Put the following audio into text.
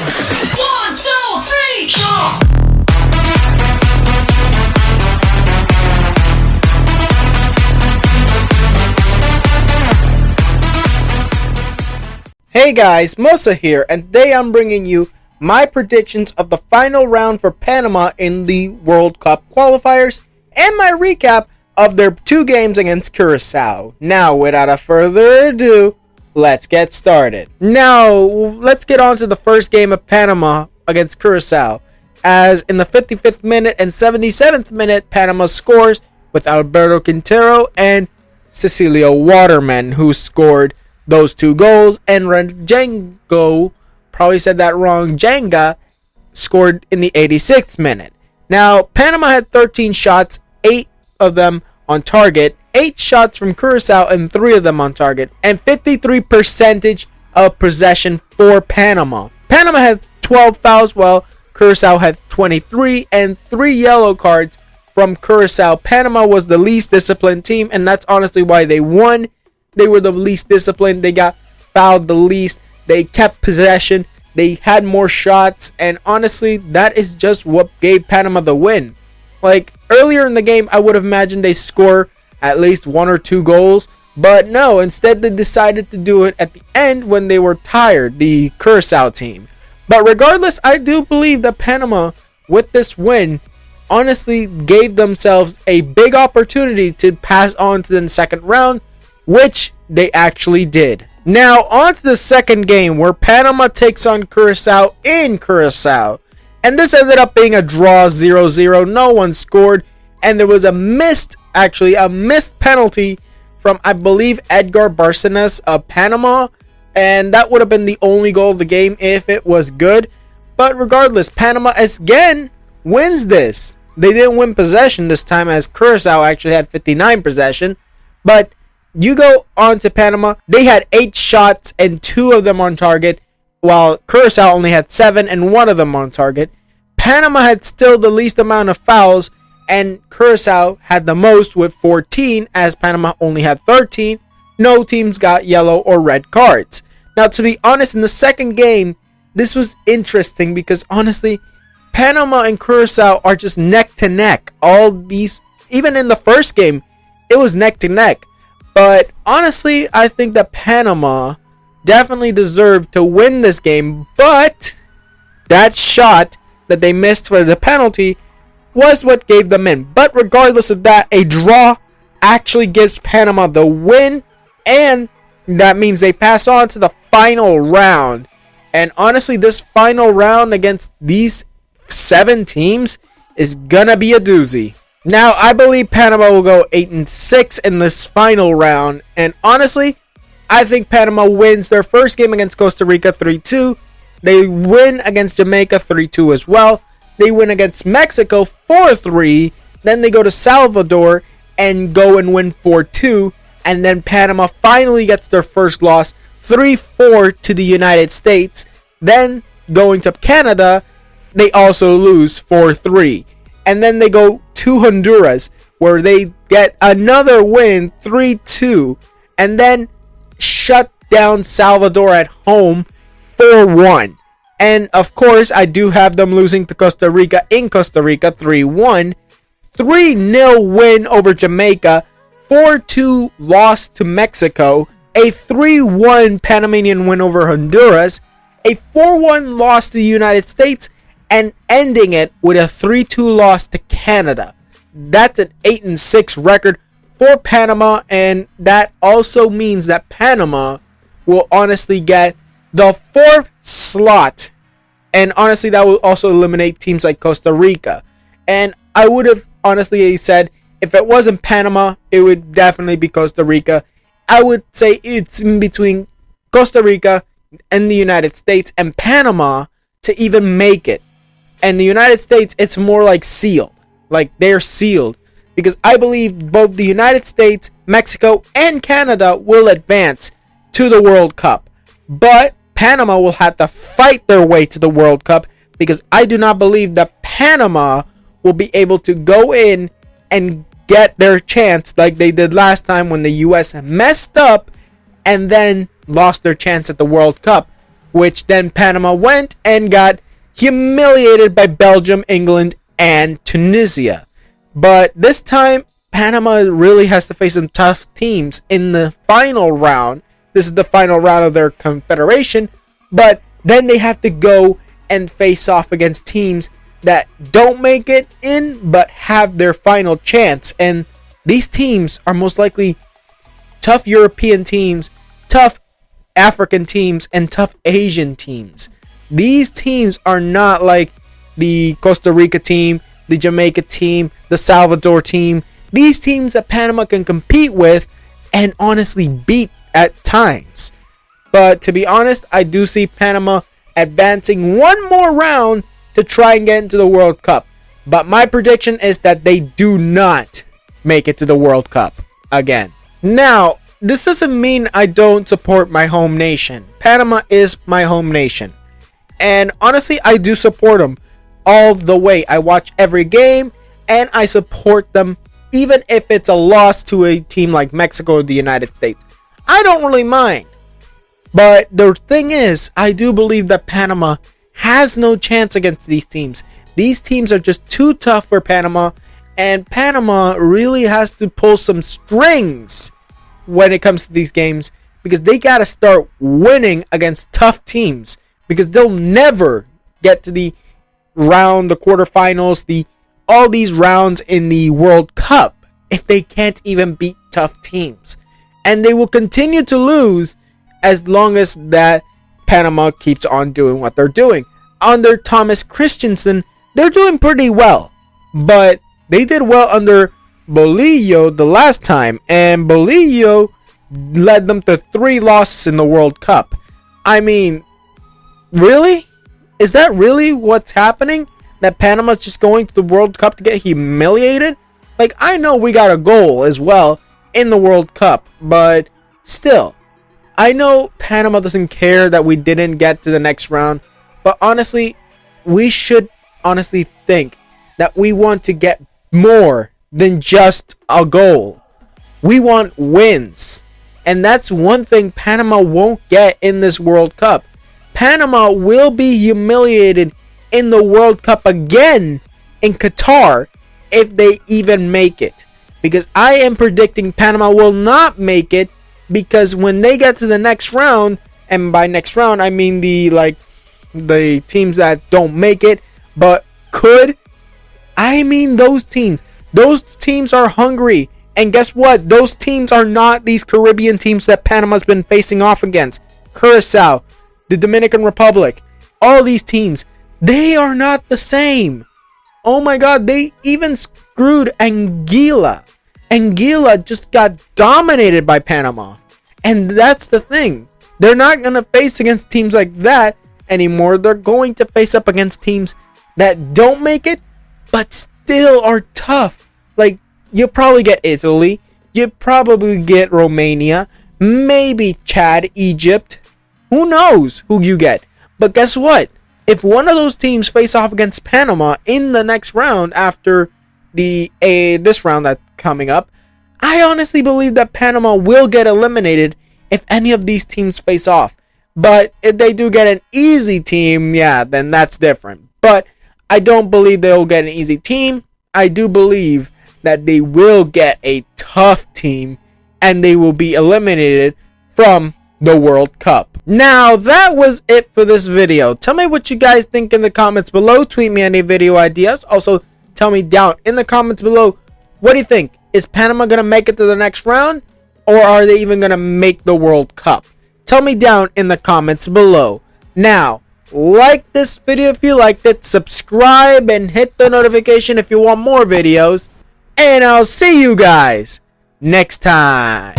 1, 2, 3, jump! Hey guys, Mosa here, and today I'm bringing you my predictions of the final round for Panama in the World Cup qualifiers and my recap of their 2 games against Curacao. Now, without further ado, let's get started. Now, let's get on to the first game of Panama against Curacao, as in the 55th minute and 77th minute, Panama scores with Alberto Quintero and Cecilio Waterman, who scored those 2 goals, and Renjengo, probably said that wrong, Jenga, scored in the 86th minute. Now, Panama had 13 shots, 8 of them on target, 8 shots from Curacao and 3 of them on target, and 53% of possession for Panama. Panama had 12 fouls, while Curacao had 23, and 3 yellow cards from Curacao. Panama was the least disciplined team, and that's honestly why they won. They were the least disciplined. They got fouled the least. They kept possession. They had more shots. And honestly, that is just what gave Panama the win. Like, earlier in the game, I would have imagined they score at least 1 or 2 goals. But no, instead they decided to do it at the end when they were tired, the Curacao team. But regardless, I do believe that Panama, with this win, honestly gave themselves a big opportunity to pass on to the second round, which they actually did. Now, on to the second game, where Panama takes on Curacao in Curacao. And this ended up being a draw 0-0. No one scored. And there was a missed penalty from, I believe, Edgar Barcenas of Panama. And that would have been the only goal of the game if it was good. But regardless, Panama again wins this. They didn't win possession this time, as Curacao actually had 59 possession. But you go on to Panama, they had 8 shots and 2 of them on target, while Curacao only had 7 and 1 of them on target. Panama had still the least amount of fouls, and Curacao had the most with 14, as Panama only had 13. No teams got yellow or red cards. Now, to be honest, in the second game, this was interesting because honestly, Panama and Curacao are just neck to neck. All these, even in the first game, it was neck to neck. But honestly, I think that Panama definitely deserved to win this game. But that shot that they missed for the penalty was what gave them in. But regardless of that, a draw actually gives Panama the win. And that means they pass on to the final round. And honestly, this final round against these 7 teams is gonna be a doozy. Now, I believe Panama will go 8-6 in this final round. And honestly, I think Panama wins their first game against Costa Rica 3-2. They win against Jamaica 3-2 as well. They win against Mexico 4-3. Then they go to Salvador and go and win 4-2. And then Panama finally gets their first loss 3-4 to the United States. Then going to Canada, they also lose 4-3. And then they go to Honduras, where they get another win 3-2, and then shut down Salvador at home 4-1. And of course, I do have them losing to Costa Rica in Costa Rica 3-1, 3-0 win over Jamaica, 4-2 loss to Mexico, a 3-1 Panamanian win over Honduras, a 4-1 loss to the United States, and ending it with a 3-2 loss to Canada. That's an 8-6 record for Panama, and that also means that Panama will honestly get the 4th slot. And honestly, that will also eliminate teams like Costa Rica. And I would have honestly said, if it wasn't Panama, it would definitely be Costa Rica. I would say it's in between Costa Rica and the United States and Panama to even make it. And the United States, it's more like sealed. Like, they're sealed. Because I believe both the United States, Mexico, and Canada will advance to the World Cup. But Panama will have to fight their way to the World Cup, because I do not believe that Panama will be able to go in and get their chance like they did last time when the US messed up and then lost their chance at the World Cup. which then Panama went and got humiliated by Belgium, England, and Tunisia. But this time, Panama really has to face some tough teams in the final round. This is the final round of their confederation, but then they have to go and face off against teams that don't make it in but have their final chance. And these teams are most likely tough European teams, tough African teams, and tough Asian teams. These teams are not like the Costa Rica team, the Jamaica team, the Salvador team. These teams that Panama can compete with and honestly beat at times. But to be honest, I do see Panama advancing one more round to try and get into the World Cup. But my prediction is that they do not make it to the World Cup again. Now, this doesn't mean I don't support my home nation. Panama is my home nation. And honestly, I do support them all the way. I watch every game and I support them even if it's a loss to a team like Mexico or the United States. I don't really mind. But the thing is, I do believe that Panama has no chance against these teams. These teams are just too tough for Panama, and Panama really has to pull some strings when it comes to these games because they got to start winning against tough teams because they'll never get to the quarterfinals, all these rounds in the World Cup if they can't even beat tough teams. And they will continue to lose as long as that Panama keeps on doing what they're doing. Under Thomas Christensen, they're doing pretty well. But they did well under Bolillo the last time. And Bolillo led them to 3 losses in the World Cup. I mean, really? Is that really what's happening? That Panama's just going to the World Cup to get humiliated? Like, I know we got a goal as well in the World Cup. But still, I know Panama doesn't care that we didn't get to the next round, but honestly, we should honestly think that we want to get more than just a goal. We want wins. And that's one thing Panama won't get in this World Cup. Panama will be humiliated in the World Cup again in Qatar if they even make it. Because I am predicting Panama will not make it. Because when they get to the next round, and by next round I mean the teams that don't make it but could, I mean those teams are hungry. And guess what? Those teams are not these Caribbean teams that Panama's been facing off against. Curacao, the Dominican Republic, all these teams, they are not the same. Oh my god, they even screwed Anguilla. Anguilla just got dominated by Panama. And that's the thing. They're not going to face against teams like that anymore. They're going to face up against teams that don't make it, but still are tough. Like, you'll probably get Italy. You'll probably get Romania. Maybe Chad, Egypt. Who knows who you get? But guess what? If one of those teams face off against Panama in the next round after this round that's coming up, I honestly believe that Panama will get eliminated if any of these teams face off. But if they do get an easy team, yeah, then that's different. But I don't believe they'll get an easy team. I do believe that they will get a tough team and they will be eliminated from the World Cup. Now, that was it for this video. Tell me what you guys think in the comments below. Tweet me any video ideas. Also, tell me down in the comments below, what do you think? Is Panama going to make it to the next round? Or are they even going to make the World Cup? Tell me down in the comments below. Now, like this video if you liked it. Subscribe and hit the notification if you want more videos. And I'll see you guys next time.